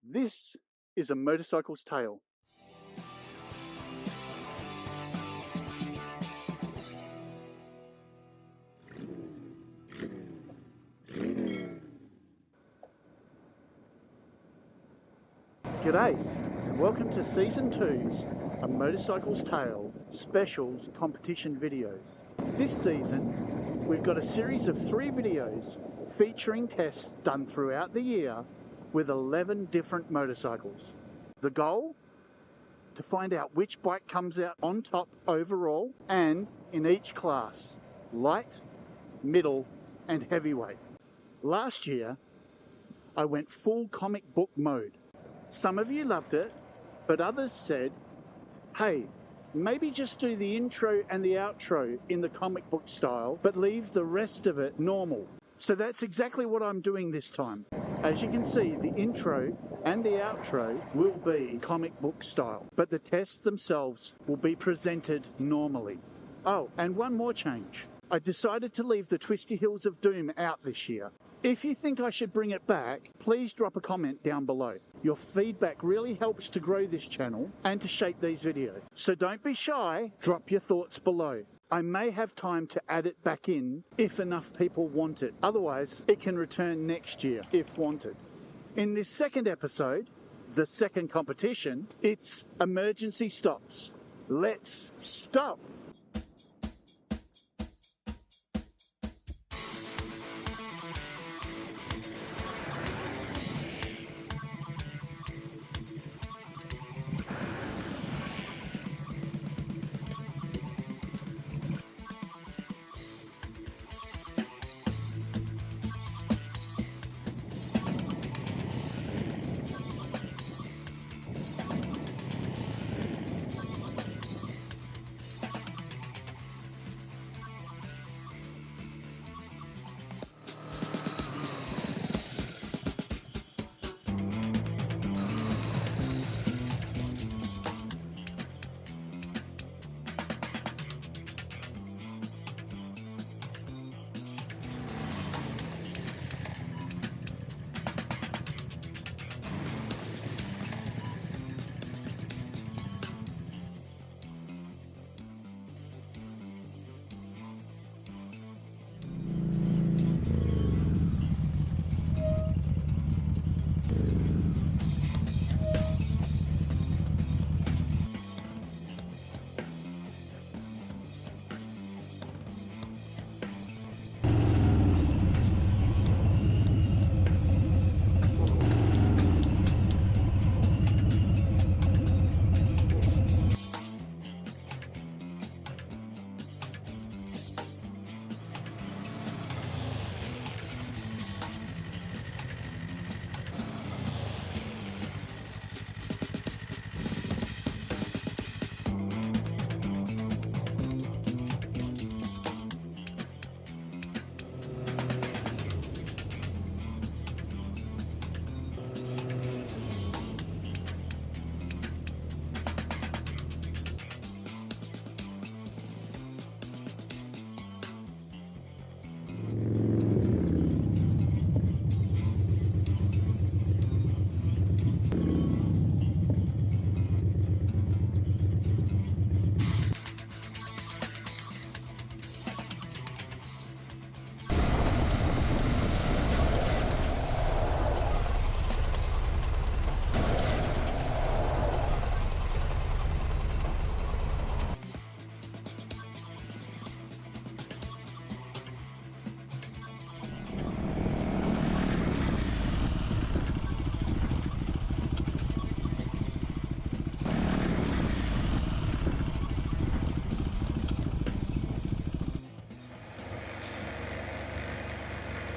This is a motorcycle's tale. G'day, and welcome to Season 2's A Motorcycle's Tale Specials Competition videos. This season, we've got a series of 3 videos featuring tests done throughout the year with 11 different motorcycles. The goal? To find out which bike comes out on top overall and in each class, light, middle, and heavyweight. Last year, I went full comic book mode. Some of you loved it, but others said, hey, maybe just do the intro and the outro in the comic book style, but leave the rest of it normal. So that's exactly what I'm doing this time. As you can see, the intro and the outro will be comic book style, but the tests themselves will be presented normally. Oh, and one more change. I decided to leave the Twisty Hills of Doom out this year. If you think I should bring it back, please drop a comment down below. Your feedback really helps to grow this channel and to shape these videos. So don't be shy, drop your thoughts below. I may have time to add it back in if enough people want it. Otherwise, it can return next year if wanted. In this second episode, the second competition, it's emergency stops. Let's stop!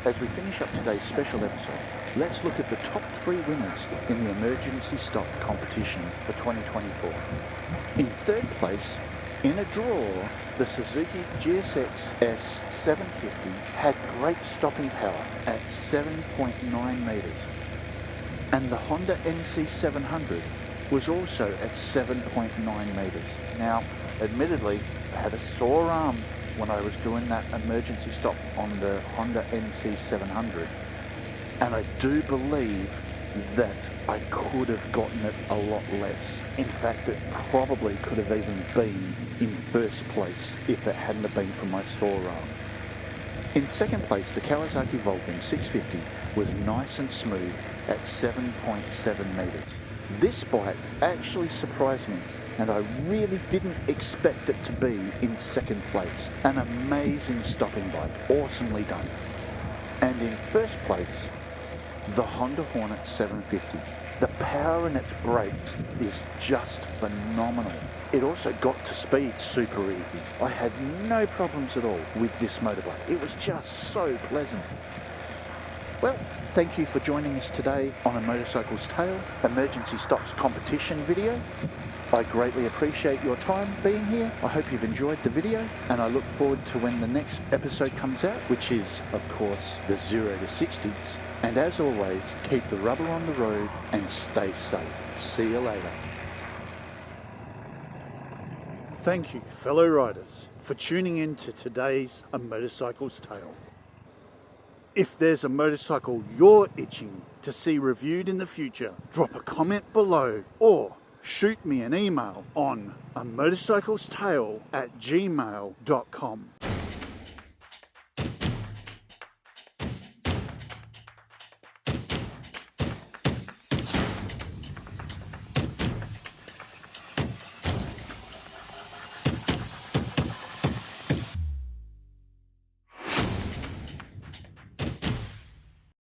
As we finish up today's special episode, let's look at the top 3 winners in the emergency stop competition for 2024. In third place, in a draw, the Suzuki GSX S750 had great stopping power at 7.9 meters, and the Honda NC700 was also at 7.9 meters. Now, admittedly, I had a sore arm when I was doing that emergency stop on the Honda NC700, and I do believe that I could have gotten it a lot less. In fact, it probably could have even been in first place if it hadn't have been for my store arm. In second place, the Kawasaki Vulcan 650 was nice and smooth at 7.7 metres. This bike actually surprised me, and I really didn't expect it to be in second place. An amazing stopping bike, awesomely done. And in first place, the Honda Hornet 750. The power in its brakes is just phenomenal. It also got to speed super easy. I had no problems at all with this motorbike. It was just so pleasant. Well, thank you for joining us today on A Motorcycle's Tale Emergency Stops competition video. I greatly appreciate your time being here. I hope you've enjoyed the video, and I look forward to when the next episode comes out, which is, of course, the 0 to 60s. And as always, keep the rubber on the road and stay safe. See you later. Thank you, fellow riders, for tuning in to today's A Motorcycle's Tale. If there's a motorcycle you're itching to see reviewed in the future, drop a comment below or shoot me an email on amotorcyclestale@gmail.com.